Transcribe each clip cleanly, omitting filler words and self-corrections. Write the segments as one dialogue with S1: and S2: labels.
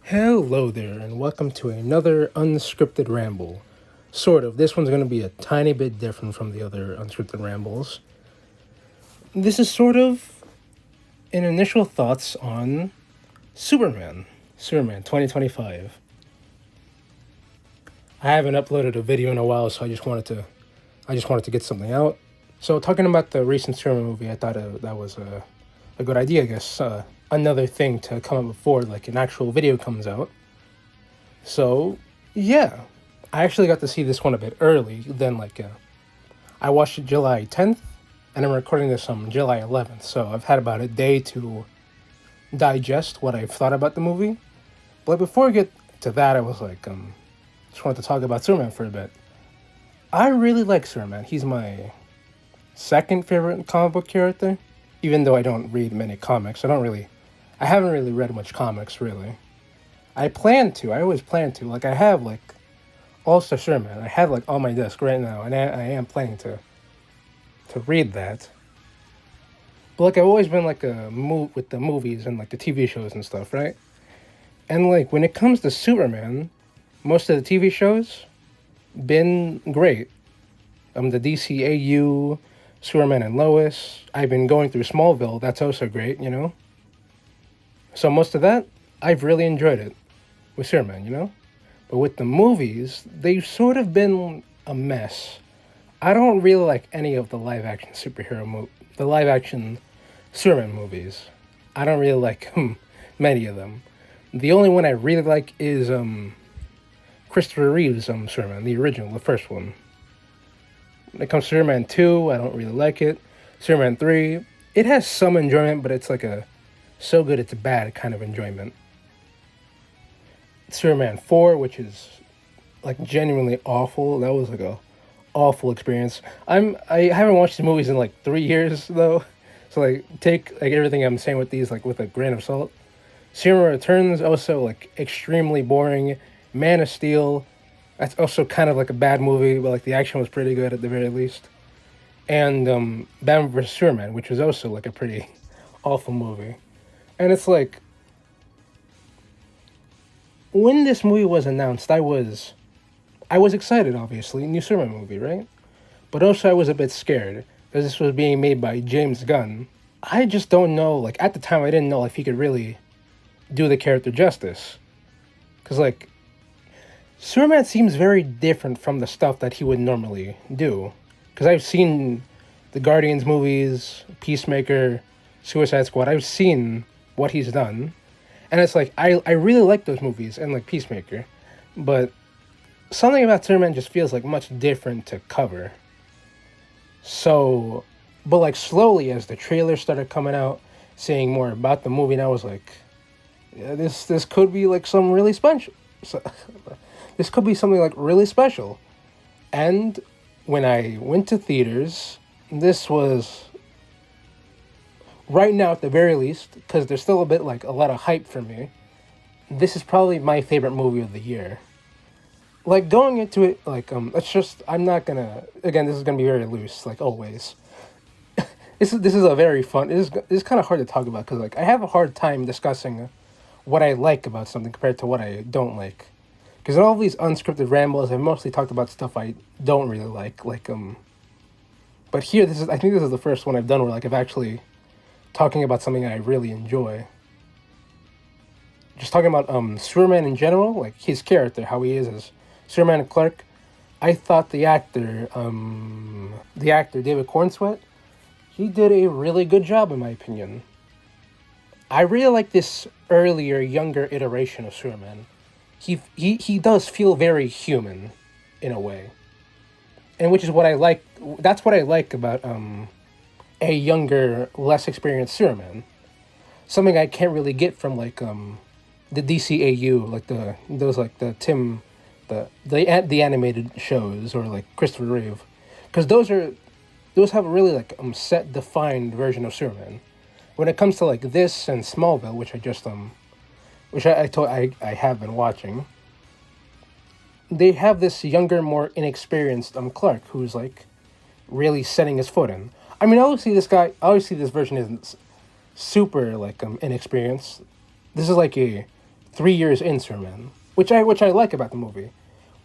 S1: Hello there, and welcome to another unscripted ramble. Sort of. This one's going to be a tiny bit different from the other unscripted rambles. This is sort of an initial thoughts on Superman. Superman 2025. I haven't uploaded a video in a while, so I just wanted to get something out. So talking about the recent Superman movie, I thought that was a good idea, I guess. Another thing to come up before like an actual video comes out. So yeah, I actually got to see this one a bit early. Then I watched it July 10th, and I'm recording this on July 11th. So I've had about a day to digest what I've thought about the movie. But before I get to that, I was just wanted to talk about Superman for a bit. I really like Superman. He's my second favorite comic book character, even though I don't read many comics. I haven't really read much comics, really. I always plan to. I have, All-Star Superman. I have, on my desk right now, and I am planning to read that. But, I've always been, with the movies and, the TV shows and stuff, right? And, when it comes to Superman, most of the TV shows been great. The DCAU, Superman and Lois. I've been going through Smallville. That's also great, you know? So most of that, I've really enjoyed it with Superman, you know? But with the movies, they've sort of been a mess. I don't really like any of the live-action the live-action Superman movies. I don't really like many of them. The only one I really like is Christopher Reeve's Superman, the original, the first one. When it comes to Superman 2, I don't really like it. Superman 3, it has some enjoyment, but it's a so good it's bad kind of enjoyment. Superman 4, which is genuinely awful. That was a awful experience. I haven't watched the movies in 3 years though. So take everything I'm saying with these with a grain of salt. Superman Returns also extremely boring. Man of Steel, that's also kind of a bad movie, but the action was pretty good at the very least. And Batman vs Superman, which was also a pretty awful movie. And it's when this movie was announced, I was excited, obviously, new Superman movie, right? But also I was a bit scared because this was being made by James Gunn. I just don't know, at the time I didn't know if he could really do the character justice. Because Superman seems very different from the stuff that he would normally do. Because I've seen the Guardians movies, Peacemaker, Suicide Squad. I've seen what he's done. And it's I really like those movies and Peacemaker. But something about Superman just feels much different to cover. So, but slowly as the trailer started coming out, saying more about the movie, and I was yeah, this could be some really special. This could be something really special. And when I went to theaters, this was, right now at the very least, because there's still a lot of hype for me, this is probably my favorite movie of the year. Going into it, I'm not gonna, again, this is gonna be very loose, always. This is a very fun, this is kind of hard to talk about, because I have a hard time discussing what I like about something compared to what I don't like. Because in all these unscripted rambles, I've mostly talked about stuff I don't really like. But here, I think this is the first one I've done where I've actually talking about something I really enjoy. Just talking about Superman in general, his character, how he is as Superman and Clark. I thought the actor David Cornsweet, he did a really good job in my opinion. I really like this earlier, younger iteration of Superman. He does feel very human, in a way. And which is what I like, that's what I like about a younger, less experienced Superman. Something I can't really get from the DCAU, the animated shows, or Christopher Reeve. Because those have a really set, defined version of Superman. When it comes to this and Smallville, which I just I have been watching, they have this younger, more inexperienced Clark who's really setting his foot in. I mean, obviously this version isn't super inexperienced. This is a 3 years in Superman, which I like about the movie.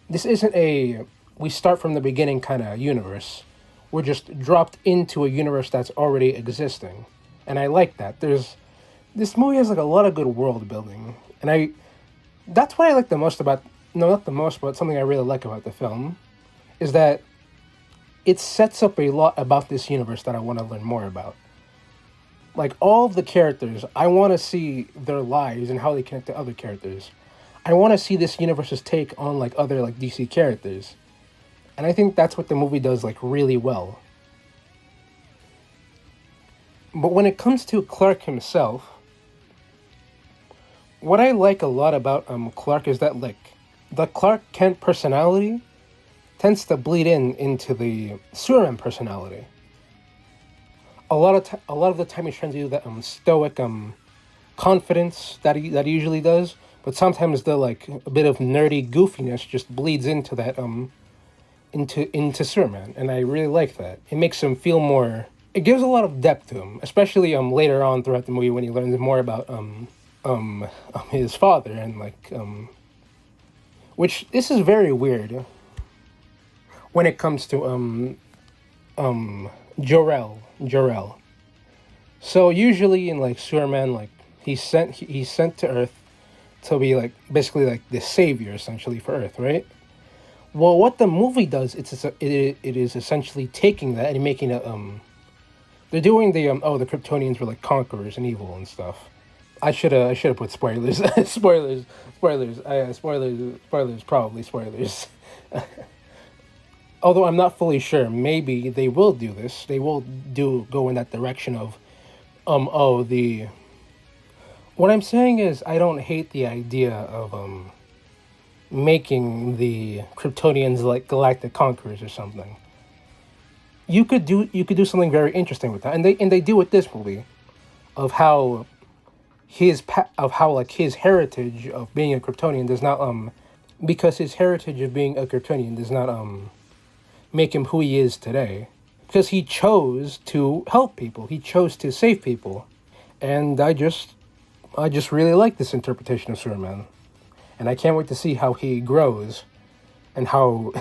S1: This isn't a we start from the beginning kind of universe. We're just dropped into a universe that's already existing, and I like that. There's this movie has like a lot of good world building, and I that's what I like the most about no, not the most, but something I really like about the film is that it sets up a lot about this universe that I want to learn more about. Like all of the characters, I want to see their lives and how they connect to other characters. I want to see this universe's take on like other like DC characters. And I think that's what the movie does like really well. But when it comes to Clark himself, what I like a lot about Clark is that like the Clark Kent personality tends to bleed into the Superman personality. A lot of the time he's trying to do that stoic confidence that he usually does, but sometimes the like a bit of nerdy goofiness just bleeds into that into Superman, and I really like that. It makes him feel more. It gives a lot of depth to him, especially later on throughout the movie when he learns more about his father and like which this is very weird when it comes to Jor-El. So usually in like Superman, like he's sent to Earth to be like basically like the savior essentially for Earth, right? Well, what the movie does, it is essentially taking that and making it they're doing the the Kryptonians were like conquerors and evil and stuff. I should have put spoilers. spoilers probably spoilers. Although I'm not fully sure, maybe they will do this. They will go in that direction of the what I'm saying is I don't hate the idea of making the Kryptonians like galactic conquerors or something. You could do something very interesting with that, and they do with this movie, of how his heritage of being a Kryptonian does not because his heritage of being a Kryptonian does not make him who he is today, because he chose to help people, he chose to save people, and I just really like this interpretation of Superman. And I can't wait to see how he grows, and how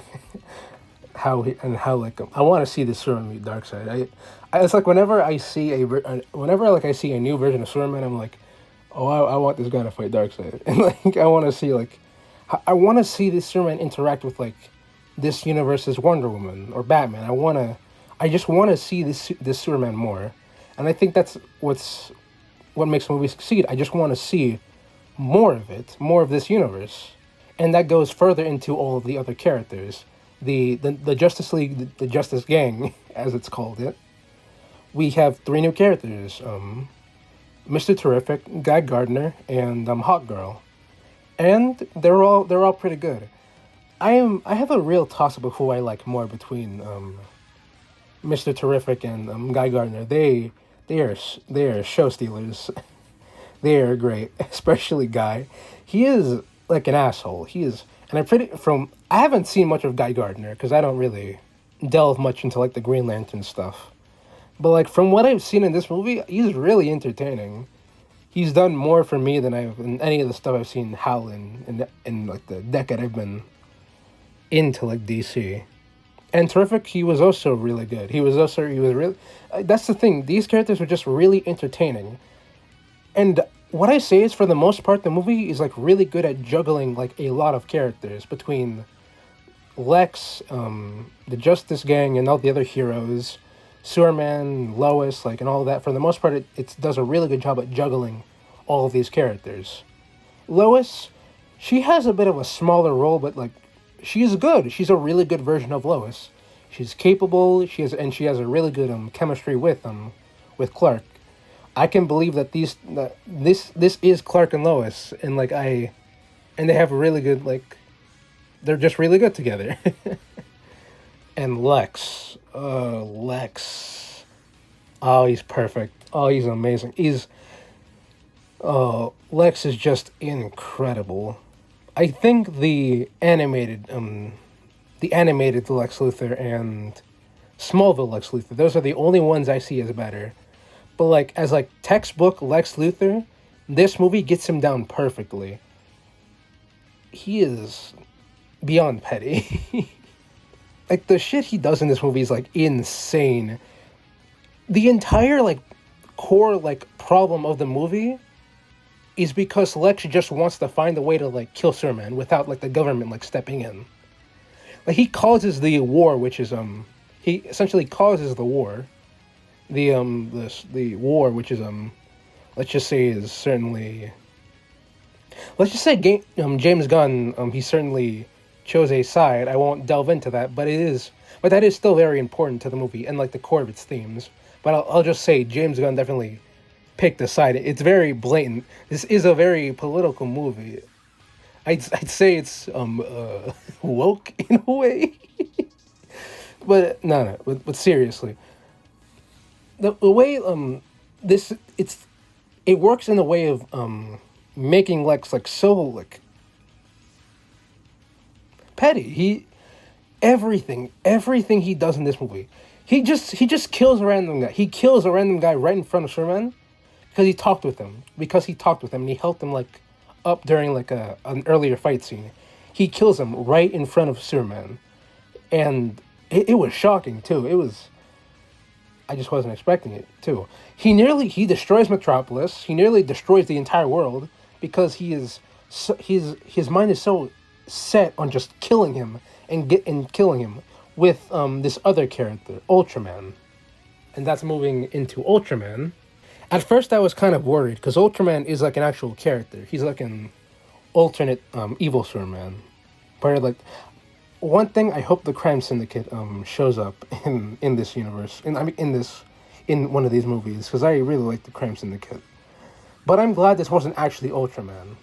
S1: I want to see this Superman meet Darkseid. It's like whenever I see I see a new version of Superman, I'm like, oh, I want this guy to fight Darkseid, and like I want to see this Superman interact with like this universe's Wonder Woman or Batman. I just want to see this Superman more, and I think that's what makes the movie succeed. I just want to see more of it, more of this universe, and that goes further into all of the other characters, the Justice League, the Justice Gang, as it's called it. We have 3 new characters: Mr. Terrific, Guy Gardner, and Hawk Girl, and they're all pretty good. I have a real toss up of who I like more between Mr. Terrific and Guy Gardner. They are show stealers. They are great, especially Guy. He is like an asshole. I haven't seen much of Guy Gardner because I don't really delve much into like the Green Lantern stuff. But like from what I've seen in this movie, he's really entertaining. He's done more for me than in any of the stuff I've seen Hal in like the decade I've been into like DC. And Terrific, he was also really good. He was really. That's the thing. These characters were just really entertaining. And what I say is, for the most part, the movie is like really good at juggling like a lot of characters between Lex, the Justice Gang, and all the other heroes, Superman, Lois, like, and all that. For the most part, it does a really good job at juggling all of these characters. Lois, she has a bit of a smaller role, but like, she's good. She's a really good version of Lois. She's capable. She has a really good chemistry with Clark. I can believe that this is Clark and Lois, and they have a really good, like, they're just really good together. And Lex, oh, he's perfect. Oh, he's amazing. Lex is just incredible. I think the animated Lex Luthor and Smallville Lex Luthor, those are the only ones I see as better. But like as like textbook Lex Luthor, this movie gets him down perfectly. he is beyond petty. Like, the shit he does in this movie is, like, insane. The entire, like, core, like, problem of the movie is because Lex just wants to find a way to, like, kill Superman without, like, the government, like, stepping in. Like, he causes the war, which is, he essentially causes the war. The war, which is, let's just say is certainly... Let's just say James Gunn, he certainly chose a side. I won't delve into that, but that is still very important to the movie and, like, the core of its themes. But I'll just say James Gunn definitely picked a side. It's very blatant. This is a very political movie. I'd say it's woke in a way. But no. But seriously, the way it works in the way of making Lex, like, so, like, petty. Everything he does in this movie, he just kills a random guy. He kills a random guy right in front of Superman because he talked with him. And he helped him, like, up during, like, an earlier fight scene. He kills him right in front of Superman, and it was shocking too. I just wasn't expecting it too. He destroys Metropolis. He nearly destroys the entire world because his mind is so set on just killing him and killing him with this other character, Ultraman. And that's moving into Ultraman. At first I was kind of worried because Ultraman is, like, an actual character. He's like an alternate evil Superman. But, like, one thing, I hope the Crime Syndicate shows up in this universe. In one of these movies, because I really like the Crime Syndicate. But I'm glad this wasn't actually Ultraman.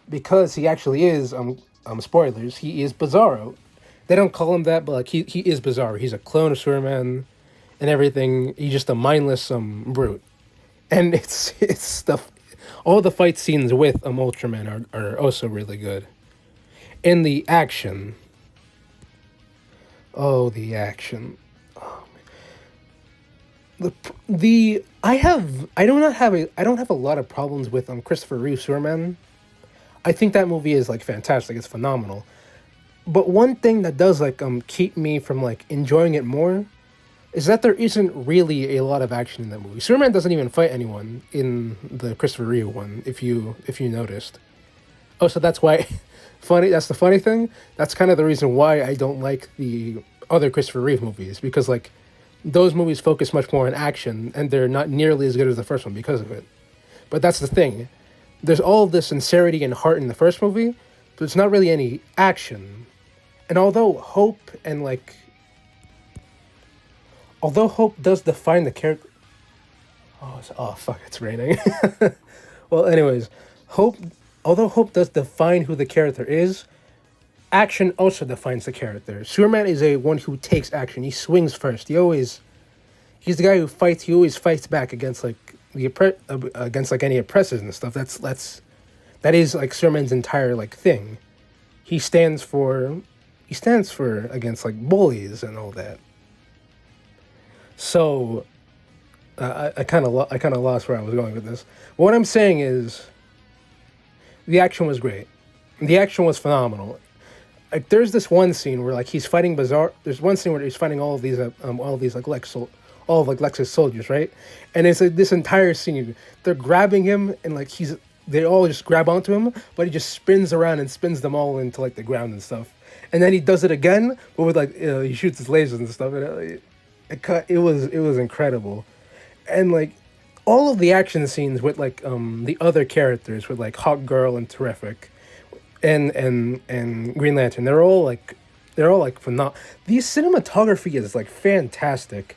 S1: Because he actually is, spoilers, he is Bizarro. They don't call him that, but, like, he is Bizarro. He's a clone of Superman and everything. He's just a mindless brute. And all the fight scenes with Ultraman are also really good. And the action. Oh, the action. Oh, man. I don't have a lot of problems with Christopher Reeve Superman. I think that movie is, like, fantastic. It's phenomenal. But one thing that does, like, keep me from, like, enjoying it more is that there isn't really a lot of action in that movie. Superman doesn't even fight anyone in the Christopher Reeve one, if you noticed. Oh, so that's why that's the funny thing. That's kind of the reason why I don't like the other Christopher Reeve movies, because, like, those movies focus much more on action and they're not nearly as good as the first one because of it. But that's the thing. There's all of this sincerity and heart in the first movie, but it's not really any action. And although Hope does define the character... Oh, fuck, it's raining. Well, anyways, although Hope does define who the character is, action also defines the character. Superman is one who takes action. He swings first. He's the guy who fights. He always fights back against, like, against, like, any oppressors and stuff. That is, like, Superman's entire, like, thing. He stands for against, like, bullies and all that. So, I kind of lost where I was going with this. What I'm saying is, the action was great. The action was phenomenal. Like, there's this one scene where, like, he's fighting Bizarre. There's one scene where he's fighting all of these like Lex's soldiers, right? And it's like this entire scene, they're grabbing him and, like, they all just grab onto him, but he just spins around and spins them all into, like, the ground and stuff. And then he does it again, but with, like, he shoots his lasers and stuff. And it was incredible. And, like, all of the action scenes with, like, the other characters, with, like, Hawk Girl and Terrific and Green Lantern, they're all like phenomenal. The cinematography is, like, fantastic.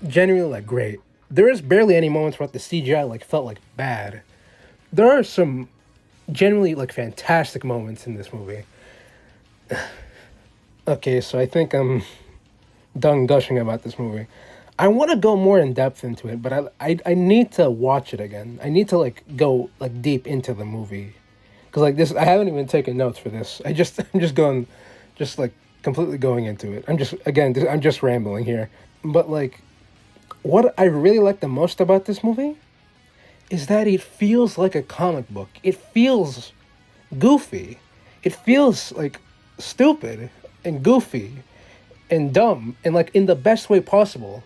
S1: Genuinely, like, great. There is barely any moments where the CGI, like, felt, like, bad. There are some genuinely, like, fantastic moments in this movie. Okay, so I think I'm done gushing about this movie. I want to go more in depth into it, but I need to watch it again. I need to, like, go, like, deep into the movie, because, like, this, I haven't even taken notes for this. I'm just like completely going into it. I'm just rambling here. But, like, what I really like the most about this movie is that it feels like a comic book. It feels goofy. it feels like stupid and goofy and dumb and like in the best way possible.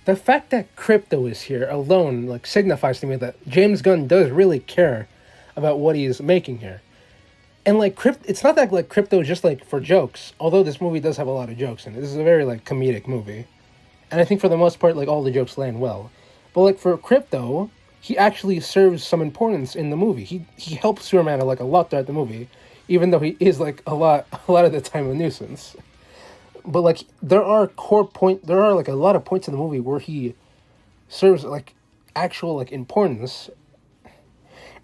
S1: The fact that Crypto is here alone like signifies to me that James Gunn does really care about what he is making here. And like it's not that like Crypto is just like for jokes, although this movie does have a lot of jokes in it. This is a very like comedic movie. And I think for the most part like all the jokes land well. But like for Crypto, he actually serves some importance in the movie. He helps Superman like a lot throughout the movie, even though he is like a lot of the time a nuisance. But like there are like a lot of points in the movie where he serves like actual like importance,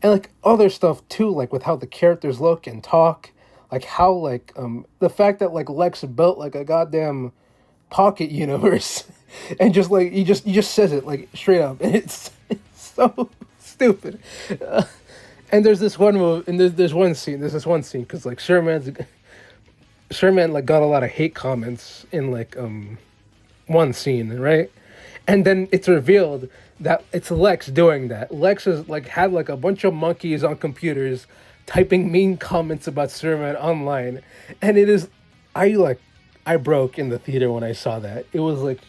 S1: and like other stuff too, like with how the characters look and talk, like how like the fact that like Lex built like a goddamn pocket universe and just like he just says it like straight up, and it's so stupid. And there's this one move, and there's this one scene because like Sherman like got a lot of hate comments in like one scene, right? And then it's revealed that it's Lex doing that. Lex is like had like a bunch of monkeys on computers typing mean comments about Superman online. And it is I broke in the theater when I saw that. It was like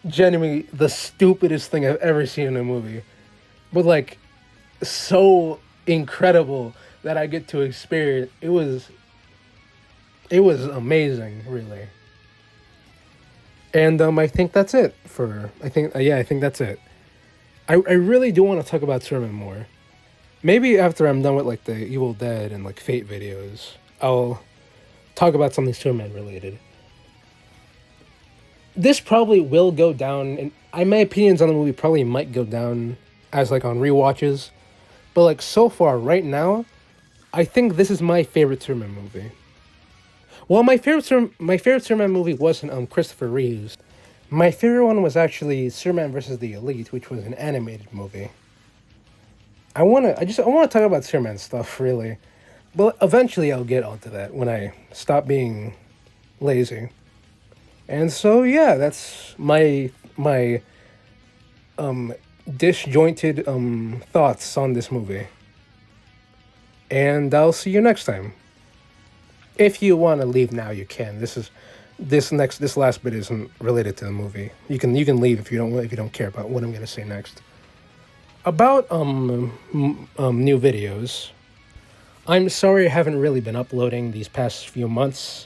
S1: genuinely the stupidest thing I've ever seen in a movie. But like so incredible that I get to experience. It was amazing, really. And I think that's it I think that's it. I really do want to talk about Superman more. Maybe after I'm done with like the Evil Dead and like Fate videos, I'll talk about something Superman related. This probably will go down, and my opinions on the movie probably might go down as like on rewatches. But like so far, right now, I think this is my favorite Superman movie. Well, my favorite Superman movie wasn't Christopher Reeves. My favorite one was actually Superman vs. the Elite, which was an animated movie. I wanna talk about Superman stuff really, but eventually I'll get onto that when I stop being lazy. And so yeah, that's my disjointed thoughts on this movie. And I'll see you next time. If you want to leave now, you can. This last bit isn't related to the movie. You can leave if you don't care about what I'm gonna say next. About new videos. I'm sorry I haven't really been uploading these past few months.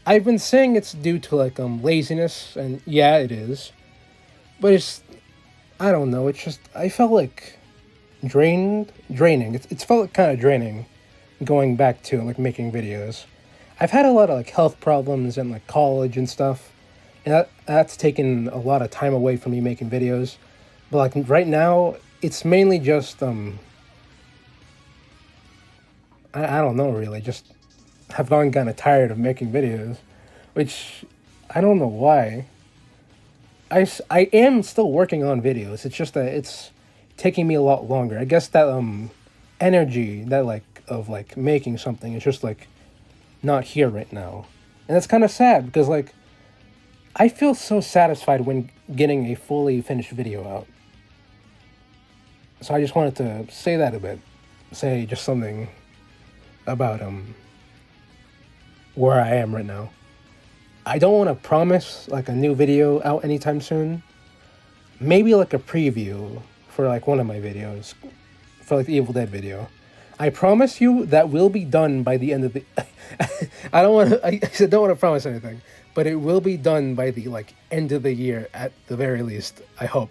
S1: I've been saying it's due to like laziness, and yeah, it is. But I don't know. It's just I felt like draining. It's felt kind of draining. Going back to like making videos. I've had a lot of like health problems in like college and stuff, and that's taken a lot of time away from me making videos. But like right now, it's mainly just I don't know really, just have gotten kind of tired of making videos, which I don't know why. I am still working on videos. It's just that it's taking me a lot longer. I guess that energy that like of like making something is just like not here right now, and that's kind of sad because like I feel so satisfied when getting a fully finished video out. So I just wanted to say that a bit, say just something about where I am right now. I don't want to promise like a new video out anytime soon. Maybe like a preview for like one of my videos, for like the Evil Dead video. I promise you that will be done by the end of the... I said don't want to promise anything, but it will be done by the like end of the year at the very least. I hope.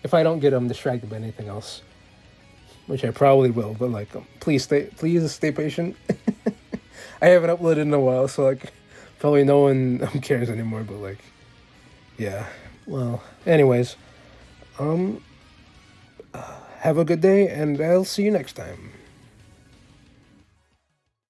S1: If I don't get distracted by anything else, which I probably will, but like please stay patient. I haven't uploaded in a while, so like probably no one cares anymore, but like yeah. Well, anyways, have a good day, and I'll see you next time.